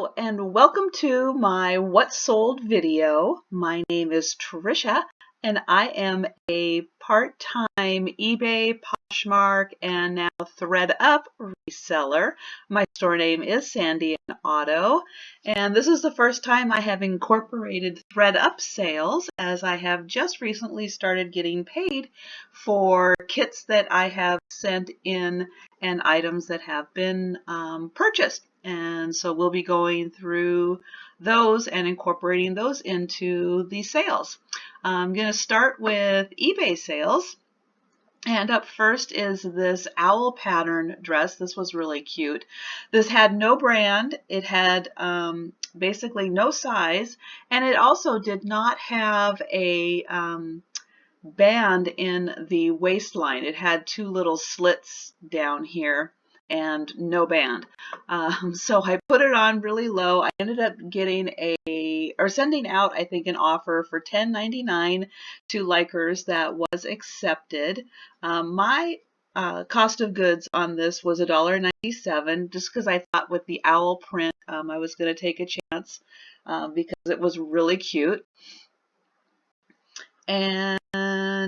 Hello and welcome to my What Sold video. My name is Trisha and I am a part-time eBay, Poshmark, and now Thredup reseller. My store name is Sandy and Otto, and this is the first time I have incorporated Thredup Sales, as I have just recently started getting paid for kits that I have sent in and items that have been purchased. And so we'll be going through those and incorporating those into the sales. I'm going to start with eBay sales. And up first is this owl pattern dress. This was really cute. This had no brand. It had basically no size. And it also did not have a band in the waistline. It had two little slits down here and no band. So I put it on really low. I ended up getting sending out, I think, an offer for $10.99 to likers that was accepted. My cost of goods on this was $1.97, just because I thought with the owl print I was going to take a chance because it was really cute. And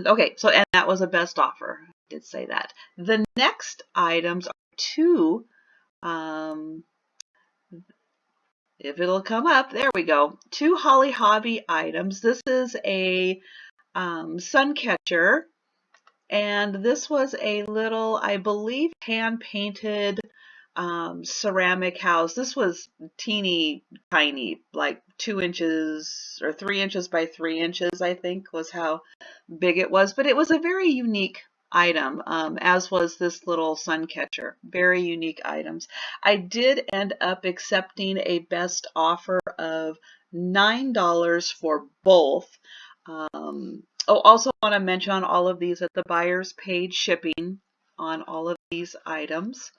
okay, so and that was a best offer. I did say that. The next items are two, if it'll come up, there we go. Two Holly Hobby items. This is a sun catcher, and this was a little, I believe, hand painted ceramic house. This was teeny tiny, like 2 inches or 3 inches by 3 inches, I think was how big it was, but it was a very unique item, as was this little sun catcher. Very unique items. I did end up accepting a best offer of $9 for both. Also want to mention on all of these that the buyers paid shipping on all of these items.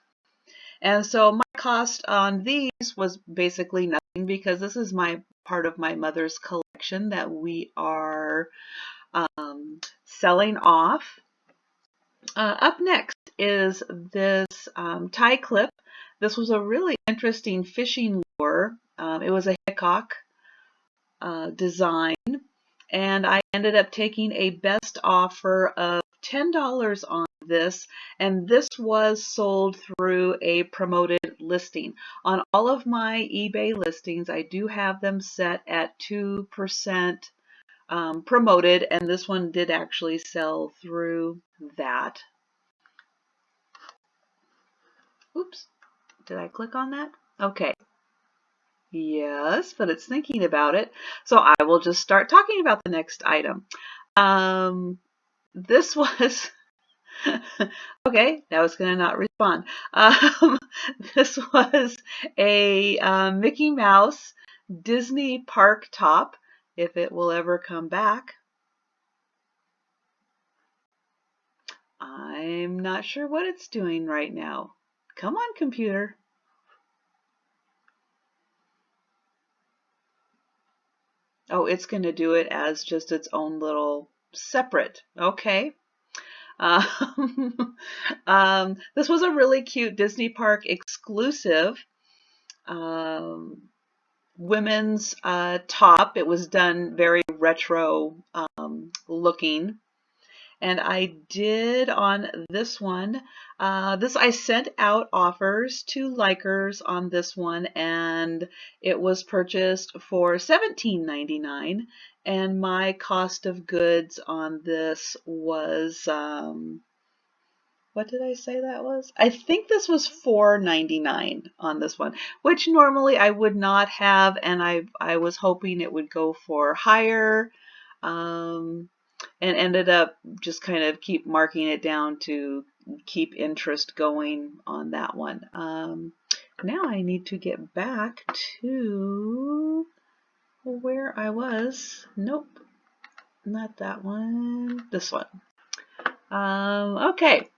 And so my cost on these was basically nothing, because this is my part of my mother's collection that we are selling off. Up next is this tie clip. This was a really interesting fishing lure. It was a Hickok design, and I ended up taking a best offer of $10 on this, and this was sold through a promoted listing. On all of my eBay listings, I do have them set at 2% promoted, and this one did actually sell through that. Oops, did I click on that? Okay. Yes, but it's thinking about it. So I will just start talking about the next item. This was okay, now it's going to not respond. This was a Mickey Mouse Disney park top, if it will ever come back. I'm not sure what it's doing right now. Come on, computer. Oh, it's going to do it as just its own little separate. Okay. This was a really cute Disney Park exclusive women's top. It was done very retro looking. And I did on this one, I sent out offers to likers on this one, and it was purchased for $17.99, and my cost of goods on this was, what did I say that was? I think this was $4.99 on this one, which normally I would not have, and I was hoping it would go for higher. And ended up just kind of keep marking it down to keep interest going on that one. Now I need to get back to where I was. Nope, not that one. This one. Okay.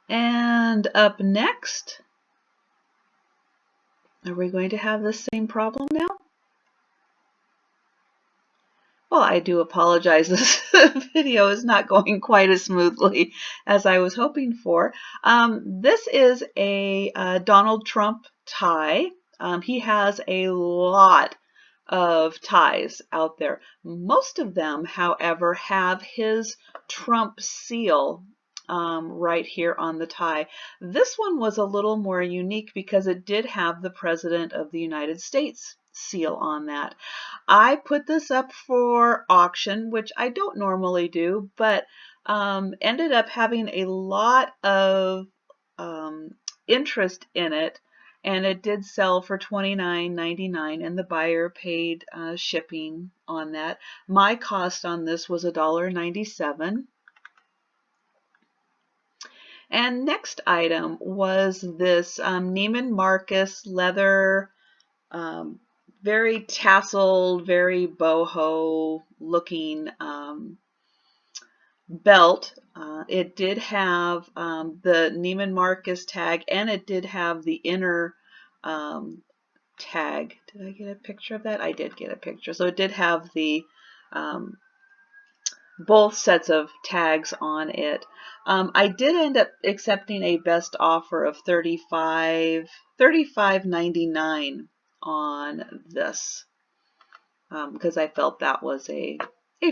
And up next, are we going to have the same problem now? Well, I do apologize. This video is not going quite as smoothly as I was hoping for. This is a Donald Trump tie. He has a lot of ties out there. Most of them, however, have his Trump seal right here on the tie. This one was a little more unique because it did have the President of the United States seal on that. I put this up for auction, which I don't normally do, but ended up having a lot of interest in it, and it did sell for $29.99, and the buyer paid shipping on that. My cost on this was $1.97. And next item was this Neiman Marcus leather, very tasseled, very boho looking belt. It did have the Neiman Marcus tag, and it did have the inner tag. Did I get a picture of that? I did get a picture. So it did have the both sets of tags on it. I did end up accepting a best offer of $35.99 on this because I felt that was a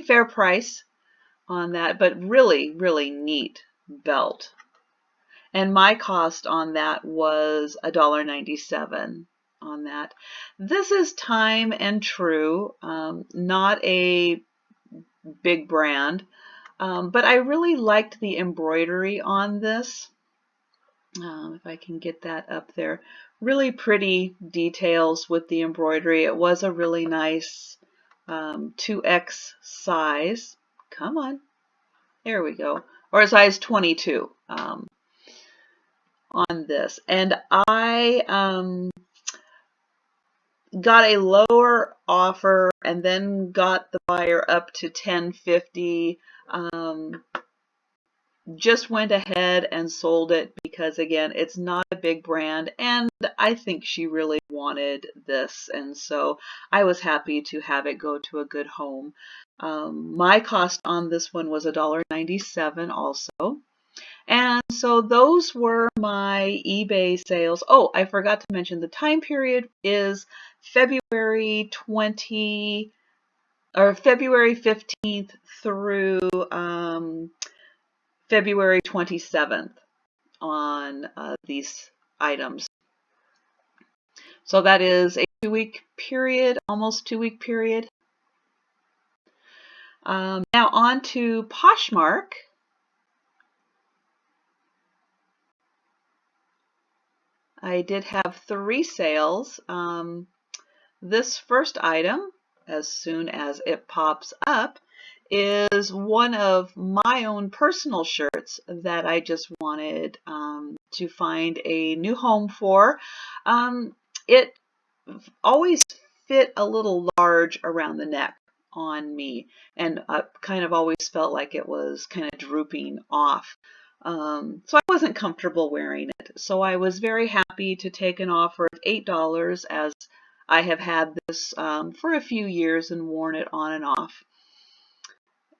fair price on that, but really, really neat belt. And my cost on that was $1.97 on that. This is Time and True, not a big brand, but I really liked the embroidery on this. If I can get that up there. Really pretty details with the embroidery. It was a really nice 2X size. Come on. There we go. Or a size 22 on this. And I got a lower offer and then got the buyer up to $10.50. Just went ahead and sold it because, again, it's not a big brand, and I think she really wanted this, and so I was happy to have it go to a good home. My cost on this one was $1.97 also. And so those were my eBay sales. Oh, I forgot to mention the time period is February 15th through February 27th on these items. So that is a 2-week period, almost 2-week period. Now on to Poshmark. I did have 3 sales. This first item, as soon as it pops up, is one of my own personal shirts that I just wanted to find a new home for. It always fit a little large around the neck on me, and I kind of always felt like it was kind of drooping off. So I wasn't comfortable wearing it. So I was very happy to take an offer of $8, as I have had this for a few years and worn it on and off.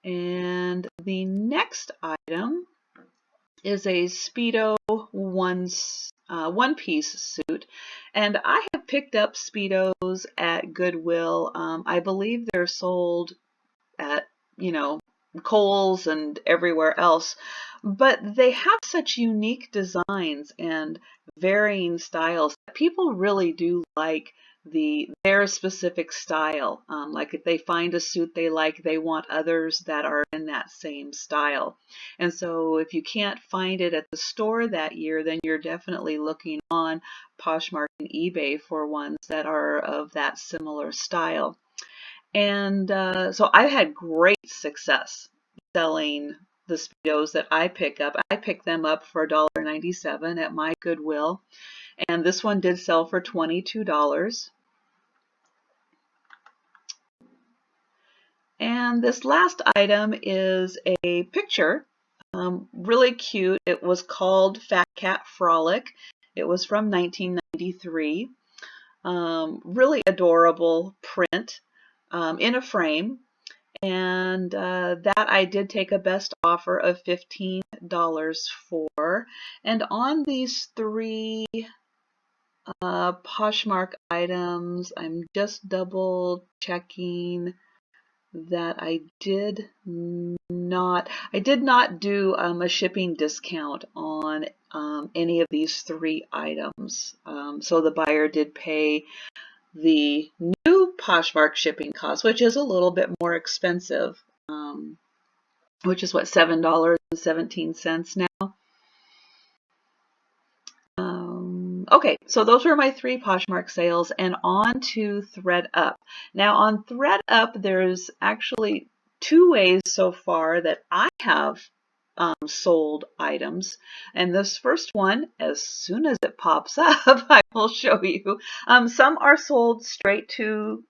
And the next item is a Speedo one-piece suit. And I have picked up Speedos at Goodwill. I believe they're sold at, Kohl's and everywhere else, but they have such unique designs and varying styles that people really do like their specific style. Like if they find a suit they like, they want others that are in that same style. And so if you can't find it at the store that year, then you're definitely looking on Poshmark and eBay for ones that are of that similar style. And so I've had great success selling the Speedos that I pick up. I pick them up for $1.97 at my Goodwill. And this one did sell for $22. And this last item is a picture, really cute. It was called Fat Cat Frolic. It was from 1993. Really adorable print in a frame. and that I did take a best offer of $15 for. And on these three Poshmark items, I'm just double checking that I did not do a shipping discount on any of these three items. So the buyer did pay the new Poshmark shipping cost, which is a little bit more expensive, which is what, $7.17 now. Okay, so those were my three Poshmark sales, and on to Thredup. Now on Thredup, there's actually two ways so far that I have sold items. And this first one, as soon as it pops up, I will show you. Some are sold straight to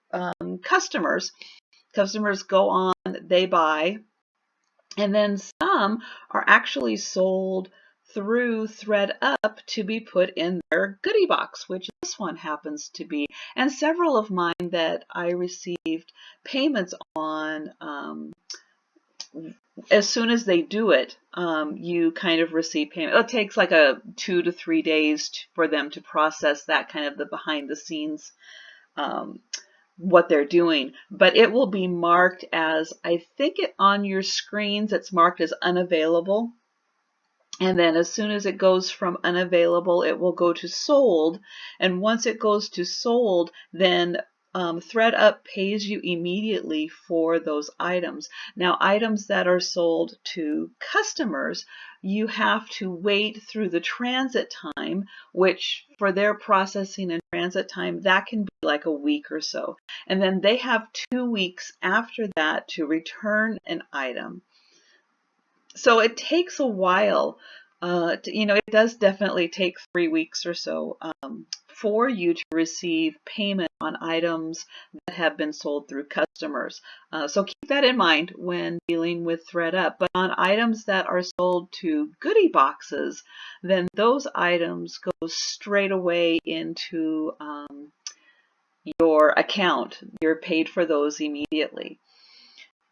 customers. Customers go on, they buy, and then some are actually sold through Thredup to be put in their goodie box, which this one happens to be. And several of mine that I received payments on, as soon as they do it, you kind of receive payment. It takes like 2 to 3 days for them to process that, kind of the behind the scenes what they're doing, but it will be marked as, I think it on your screens, it's marked as unavailable. And then as soon as it goes from unavailable, it will go to sold. And once it goes to sold, then Thredup pays you immediately for those items. Now, items that are sold to customers, you have to wait through the transit time, which for their processing and transit time, that can be like a week or so. And then they have 2 weeks after that to return an item. So it takes a while. It does definitely take 3 weeks or so for you to receive payment on items that have been sold through customers. So keep that in mind when dealing with Thredup. But on items that are sold to goodie boxes, then those items go straight away into your account. You're paid for those immediately.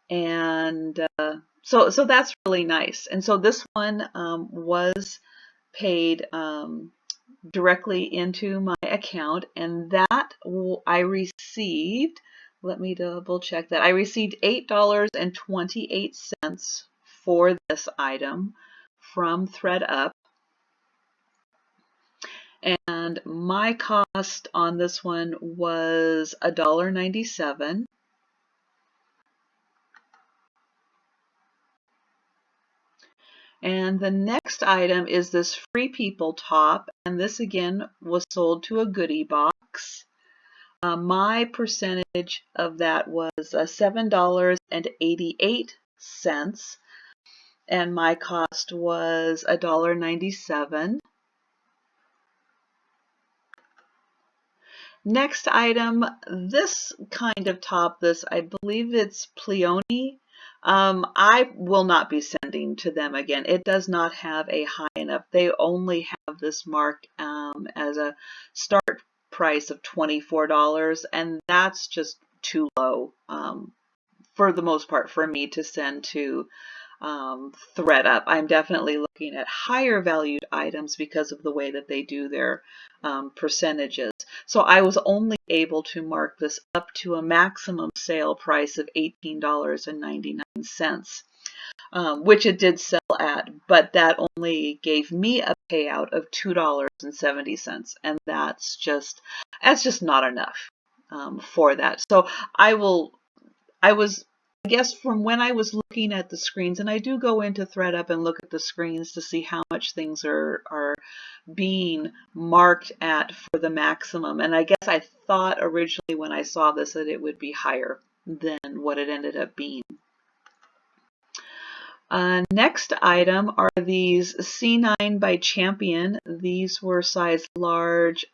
And so that's really nice. And so this one was paid directly into my account, and that I received, let me double check that, I received $8.28 for this item from Thredup. And my cost on this one was $1.97. And the next item is this Free People top, and this again was sold to a goodie box. My percentage of that was $7.88, and my cost was $1.97. Next item, this kind of top, I believe it's Pleone. I will not be sending to them again. It does not have a high enough. They only have this marked as a start price of $24, and that's just too low for the most part for me to send to Thredup. I'm definitely looking at higher valued items because of the way that they do their percentages. So I was only able to mark this up to a maximum sale price of $18.99, which it did sell at, but that only gave me a payout of $2.70, and that's just not enough for that. So I guess from when I was looking at the screens, and I do go into Thredup and look at the screens to see how much things are being marked at for the maximum. And I guess I thought originally when I saw this that it would be higher than what it ended up being. Next item are these C9 by Champion. These were size large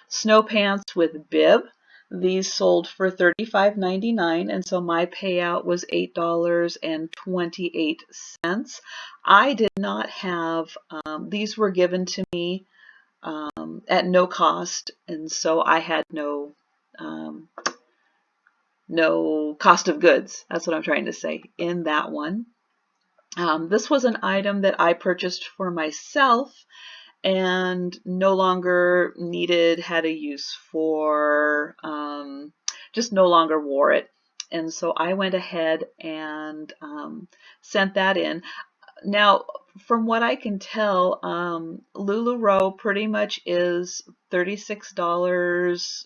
snow pants with bib. These sold for $35.99, and so my payout was $8.28. I did not have, these were given to me at no cost, and so I had no no cost of goods. That's what I'm trying to say in that one. This was an item that I purchased for myself and no longer had a use for, just no longer wore it. And so I went ahead and sent that in. Now, from what I can tell, LuLaRoe pretty much is $36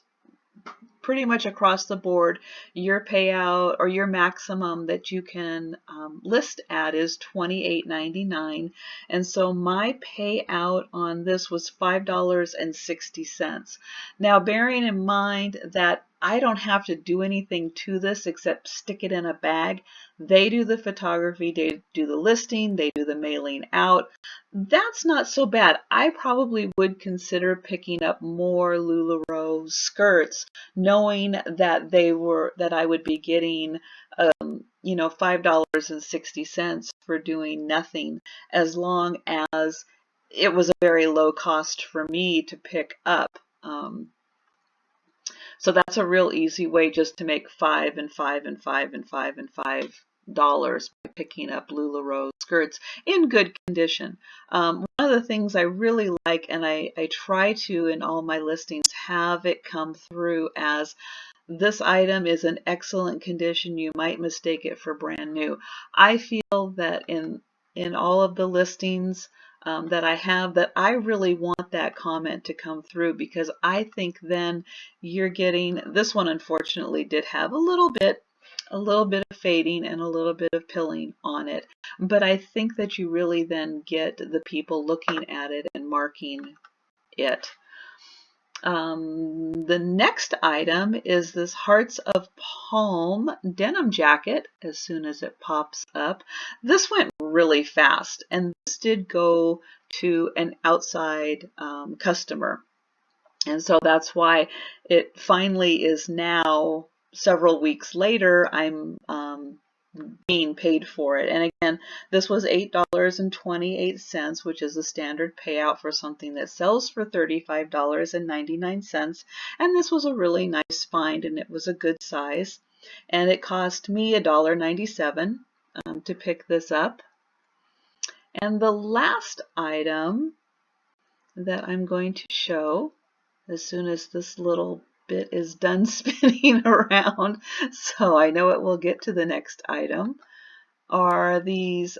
pretty much across the board. Your payout or your maximum that you can list at is $28.99, and so my payout on this was $5.60. Now, bearing in mind that I don't have to do anything to this except stick it in a bag. They do the photography, they do the listing, they do the mailing out. That's not so bad. I probably would consider picking up more LuLaRoe skirts, knowing that I would be getting $5.60 for doing nothing, as long as it was a very low cost for me to pick up. So that's a real easy way just to make $5 and $5 and $5 and $5 and $5 by picking up LuLaRoe skirts in good condition. One of the things I really like, and I try to in all my listings have it come through as, this item is in excellent condition. You might mistake it for brand new. I feel that in all of the listings that I have, that I really want that comment to come through, because I think then you're getting, this one unfortunately did have a little bit of fading and a little bit of pilling on it, but I think that you really then get the people looking at it and marking it. The next item is this Hearts of Palm denim jacket. As soon as it pops up, this went really fast, and this did go to an outside customer, and so that's why it finally is now, several weeks later, I'm being paid for it. And again, this was $8.28, which is the standard payout for something that sells for $35.99. And this was a really nice find, and it was a good size. And it cost me $1.97 to pick this up. And the last item that I'm going to show, as soon as this little bit is done spinning around, so I know it will get to the next item, are these,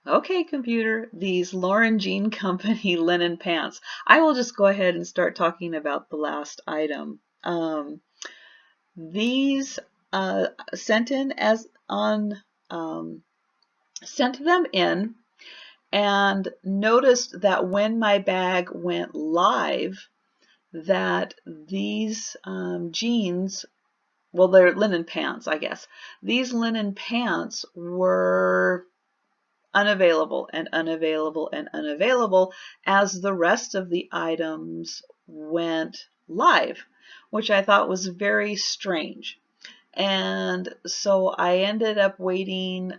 okay, computer, these Lauren Jean Company linen pants. I will just go ahead and start talking about the last item. These sent them in, and noticed that when my bag went live, that these jeans, well, they're linen pants, I guess. These linen pants were unavailable and unavailable and unavailable as the rest of the items went live, which I thought was very strange. And so I ended up waiting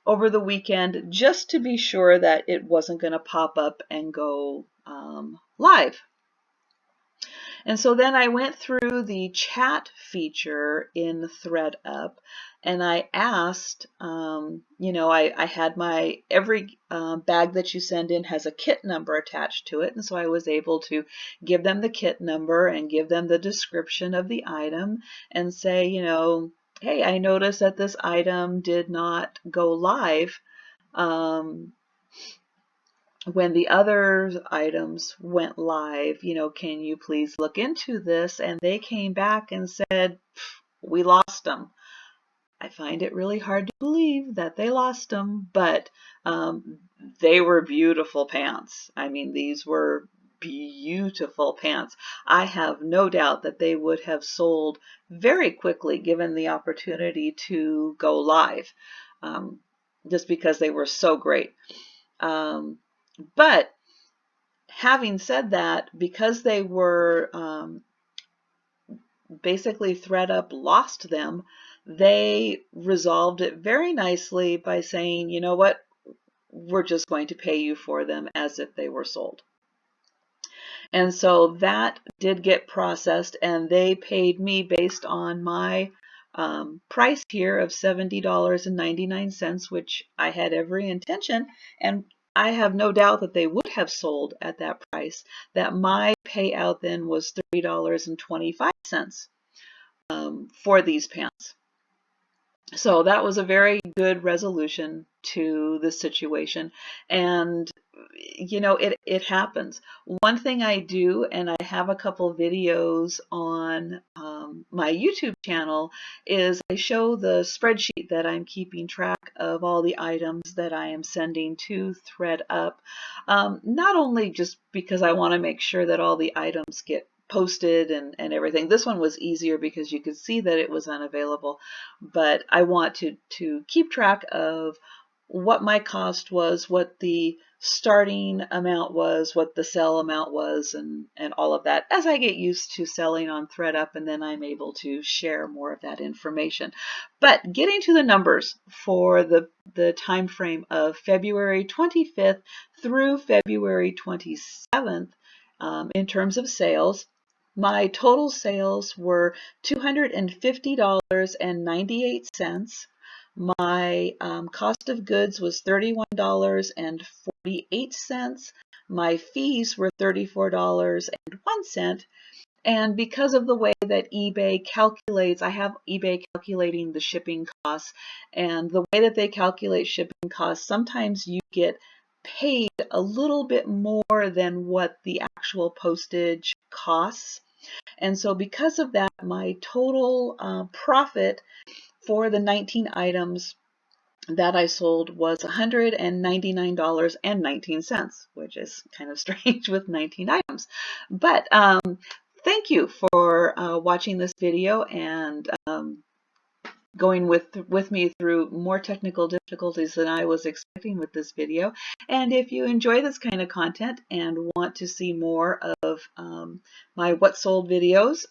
over the weekend just to be sure that it wasn't going to pop up and go live. And so then I went through the chat feature in Thredup, and I asked, I had every bag that you send in has a kit number attached to it, and so I was able to give them the kit number and give them the description of the item and say, hey, I noticed that this item did not go live when the other items went live. Can you please look into this? And they came back and said, we lost them. I find it really hard to believe that they lost them, but they were beautiful pants. I mean, these were beautiful pants. I have no doubt that they would have sold very quickly given the opportunity to go live, just because they were so great. But having said that, because they were basically Thredup lost them, they resolved it very nicely by saying, you know what, we're just going to pay you for them as if they were sold. And so that did get processed, and they paid me based on my price here of $70.99, which I had every intention, and I have no doubt that they would have sold at that price, that my payout then was $30.25 for these pants. So that was a very good resolution to the situation. And you know, it happens. One thing I do, and I have a couple videos on my YouTube channel, is I show the spreadsheet that I'm keeping track of all the items that I am sending to Thredup. Not only just because I want to make sure that all the items get posted and everything. This one was easier because you could see that it was unavailable, but I want to keep track of what my cost was, what the starting amount was, what the sell amount was, and all of that as I get used to selling on Thredup, and then I'm able to share more of that information. But getting to the numbers for the time frame of February 25th through February 27th, in terms of sales, my total sales were $250.98. My cost of goods was $31.48. My fees were $34.01. And because of the way that eBay calculates, I have eBay calculating the shipping costs, and the way that they calculate shipping costs, sometimes you get paid a little bit more than what the actual postage costs. And so because of that, my total profit for the 19 items that I sold was $199.19, which is kind of strange with 19 items. But thank you for watching this video and going with me through more technical difficulties than I was expecting with this video. And if you enjoy this kind of content and want to see more of my What Sold videos,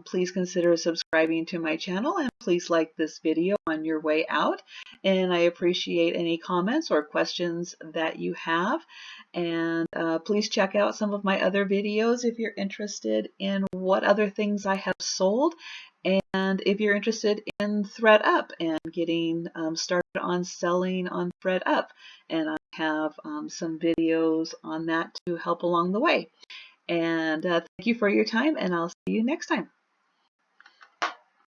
please consider subscribing to my channel, and please like this video on your way out. And I appreciate any comments or questions that you have. And please check out some of my other videos if you're interested in what other things I have sold. And if you're interested in Thredup and getting started on selling on Thredup, and I have some videos on that to help along the way. And thank you for your time, and I'll see you next time.